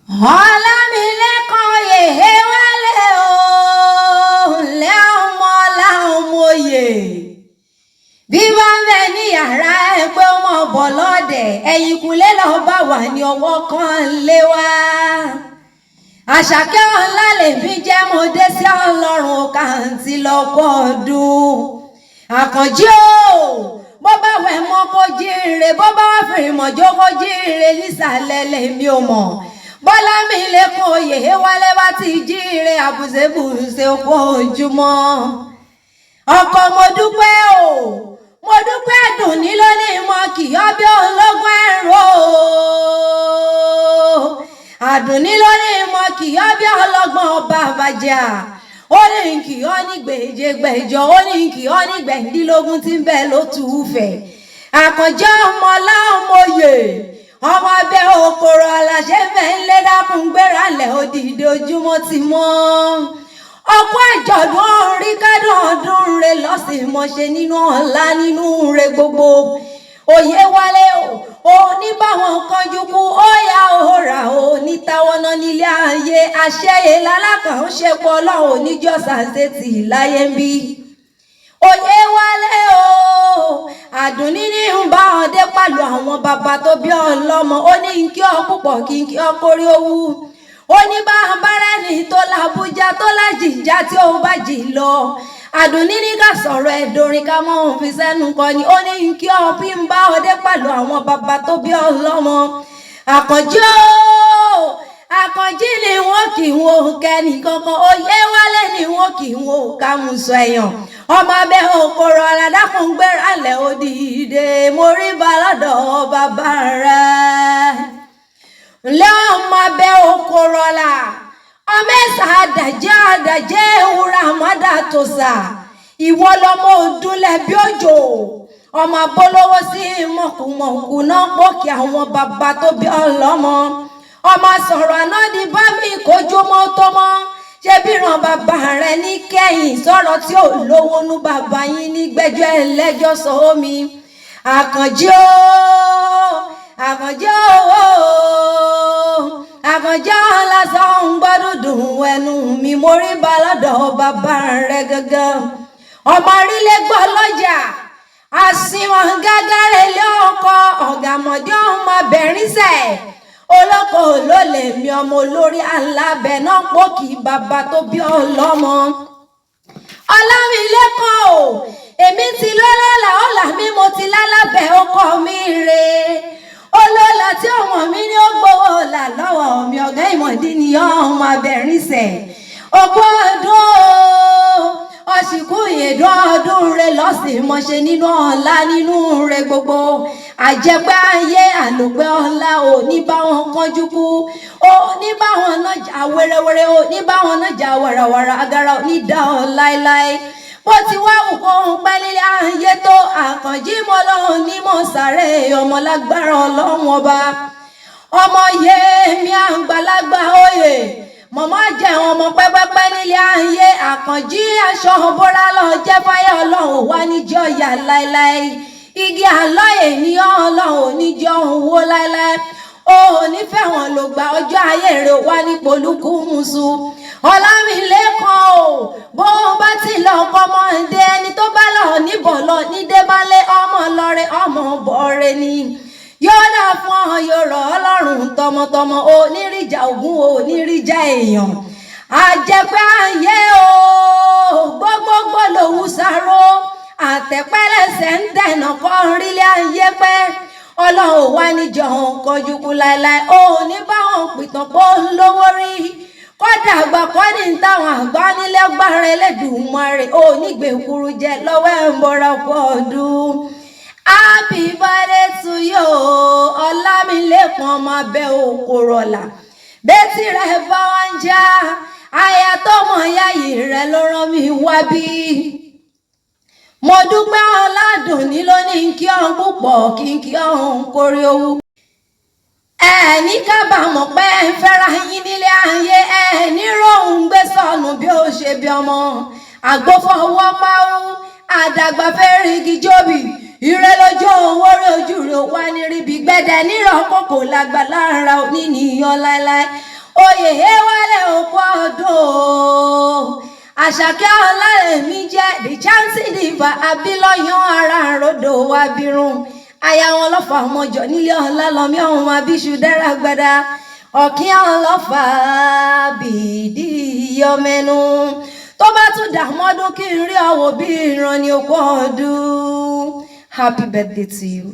Ọlámilékan yèé wálé o lẹ́ ọmọ láwọn mòye bí bá ń bẹ ní yàrá ẹ pé ó mọ̀ bọ̀ lọ́dẹ̀ ẹ̀yìnkùlé lọ́ọ́ bá wà ní ọwọ́ kan lé wá. Àṣàkẹ́ ọ̀la lèmi jẹ́ mo dé sí ọlọ́run kàǹtì lọ́pọ̀ ọdún. Àkànjí o bó bá wẹ̀ mọ́ kó jíire bó bá wà fìrì mọ̀jọ́ kó jíire nísàlẹ̀ lèmi ò mọ̀. Ọlámilékan yèé wálé bá ti jíire àbùsẹ̀bùsẹ̀ oko ojúmọ́. Ọkọ mo dúpẹ́ o mo dúpẹ́ Àdùnní lónìí mọ́ kì í ọbí ológun ẹ̀rọ. Àdùnní lónìí mọ́ kì í ọbí ọlọ́gbọ́n ọba àbájá. Ó ní kì í ọ́ ní gbèjègbèjọ ó ní kì í ọ́ ní gbẹ̀ndínlógún tí ń bẹ ló tù ú fẹ̀. Àkànjọ́ ọmọ láòmòye ọmọ abẹ́ òkòrò aláṣẹ fẹ́ ń lé dákun gbéra lẹ̀ òdìdí ojúmọ́ ti mọ́. Ọkọ àjọ̀dún orí kádùn ọdún rẹ lọ́sìn mọ̀ṣẹ́ nínú ọ̀la nínú rẹ gbogbo. Òye wálé o ní báwọn kanjú kú ó yá òòrà o ní táwọnà nílé ayé àṣẹyẹ lálákàn ń ṣe pọ̀ lọ́wọ́ níjọ́sà ṣètì láyé ń bí. Òye wálé o Àdùnní ní ń bá ọdẹ pàlù àwọn bàbá tó bí ọlọ́mọ ó ní kí ọ púpọ̀ kí n kí ọ kórí owó. Ó ní bá bárẹ́ni tó làbújá tó lájìjà tí ó bá jì lọ. Àdùnní ní ká sọ̀rọ̀ ẹ̀dọ̀rin ká mọ́ òun fi sẹ́nu kọ ni ó ní kí ọ bí ń bá ọdẹ pàlù àwọn bàbá tó bí ọlọ́mọ. Àkànjí ni wọ́n kì í wọ́n kẹ́ni kankan Òye wálé ni wọ́n kì í wọ́n ká mú sọ ẹ̀yàn. Ọmọ abẹ́ òkòrò aládàkùn gbéra lẹ̀ òdìdè mo rí balọ́dọ̀ bàbá rẹ̀. Ǹlẹ́ ọmọ abẹ́ òkòrò ọ̀la ọmọ ẹ̀sà àdàjẹ́ ewúrà àmọ́dá tòṣà ìwọ lọmọ òdúnlẹ̀ bí òjò ọmọ abólówó sí mọ̀kùmọ̀kù náà pòkè àwọn bàbá tó bí ọlọ́mọ. Ọmọ sọ̀rọ̀ àná di bá mi kojú mọ́ tó mọ́ ṣé bíran bàbá rẹ ní kẹ́yìn sọ̀rọ̀ tí ò lówó nú bàbá yín ní gbẹ́jọ́ ẹlẹ́jọ́ sọ omi. Àkànjí lásán ń gbọ́dún dùn ẹnu mi mo rí balọ́dọ̀ bàbá rẹ gangan. Ọmọ orílẹ̀ gbọ́ lọ́jà àsìwọ̀n gágárẹ̀ ilé ọkọ ọ̀gàmọ̀dé ọmọ bẹ̀rínsẹ̀ olóko ló lè mi ọmọ olórí alábẹ́ náà pòkì bàbá tó bí ọlọ́mọ. Ọlámilékan o èmi ti lọ́lọ́lá ọ̀là mi mo ti lálábẹ́ ọkọ mi re olóòlà tí ọmọ mi ní ó gbowó ọ̀là lọ́wọ́ mi ọ̀gá ìmọ̀dí ni ọmọ abẹ́rínsẹ̀ ọ̀pọ̀ ọdún ọ̀sìnkú ìyèdún ọdún rẹ lọ́sìn mọ̀ṣẹ́ nínú ọ̀la nínú rẹ gbogbo. Àjẹpẹ́ ayé àlòpẹ́ ọ̀la ò ní báwọn kánjú kú ò ní báwọn nájà wẹ́rẹ́wẹ́rẹ́ ò ní báwọn nájà wàràwàrà agara ò ní dá ọ láéláé. Bó ti wá òkò ń pẹ́ nílé ayé tó Àkànjí mọ́ lọ́hùn ní mọ̀ sáré ọmọ lágbára ọlọ́run ọba. Ọmọ yéèmí àgbàlagbà òye mọ̀mọ́ jẹun ọmọ pẹ́pẹ́pẹ́ nílé ayé Àkànjí aṣọ bóra lọ jẹ́ fáyà ọlọ́run wá níjọ́ ìyá láéláé. Igi àlọ́ ènìyàn ọlọ́run níjọ́ owó láéláé. Ó nífẹ̀ẹ́ wọn ló gba ọjọ́ ayé rẹ̀ wá ní polúkú musu. Ọlámilékan o bó bá ti lọ kọ́mọ ǹdẹ ẹni tó bá lọ níbọ̀ lọ ní débálé ọmọ lọ́rẹ́ ọmọ bọ̀ọ̀rẹ́ ni. Yóò dà fún ọ yóò rọ̀ ọlọ́run tọmọtọmọ onírìjà ògún onírìjà èèyàn. Àjẹpẹ́ ayé o gbogbogbò lòun sáró àtẹ̀pẹ́lẹ́sẹ̀ ń dẹ̀nà kọ́ rílẹ̀ ayé pẹ́. Ọlọ́run wá níjọ kọjú kú láéláé ó ní báwọn pìtàn pọ̀ lówó rí kọ́dà àgbà kọ́ ní táwọn àgbà nílé gbára Ẹlẹ́dùmarè ó nígbèkúrú jẹ lọ́wọ́ ẹ̀ ń bọ́ra pọ̀ ọdún. Happy birthday to you Ọlámilékan ọmọ abẹ́ òkòrò ọ̀la bẹ́tì rẹ̀ bá wá ń já aya tó mọ̀ yáyì rẹ̀ ló rán mi wá bí. Mo dúpẹ́ Ọládùnní lónìí kí ọ̀hún púpọ̀ kí n kí ọ̀hún kórí owó. Ní kábàámọ̀ pé ẹ ń fẹ́ra yín nílé ayé ní róhùn gbé sọnù bí ó ṣe bí ọmọ àgbófọwọ́ páwó àdàgbà fẹ́rẹ̀ igi jóbi ire lójú owó rẹ̀ ojú rẹ̀ wá ní ríbi gbẹ́dẹ̀ nírọ̀ kòkò lágbà lára òní nìyàn láéláé. oyè wálé òkú ọdún àṣàkẹ́ ọlárẹ̀mí jẹ́ the chanting diva abilọ́yàn ara àròdò abirùn aya wọn lọ́fà ọmọjọ nílé ọlá lọ́mí ọ̀hún abíṣu dára gbada ọ̀kín ọlọ́fà bìdí yọmẹnu tó bá tún dààmú ọdún kí n rí ọwọ́ bí ìran ní òkú ọdún. Happy birthday to you.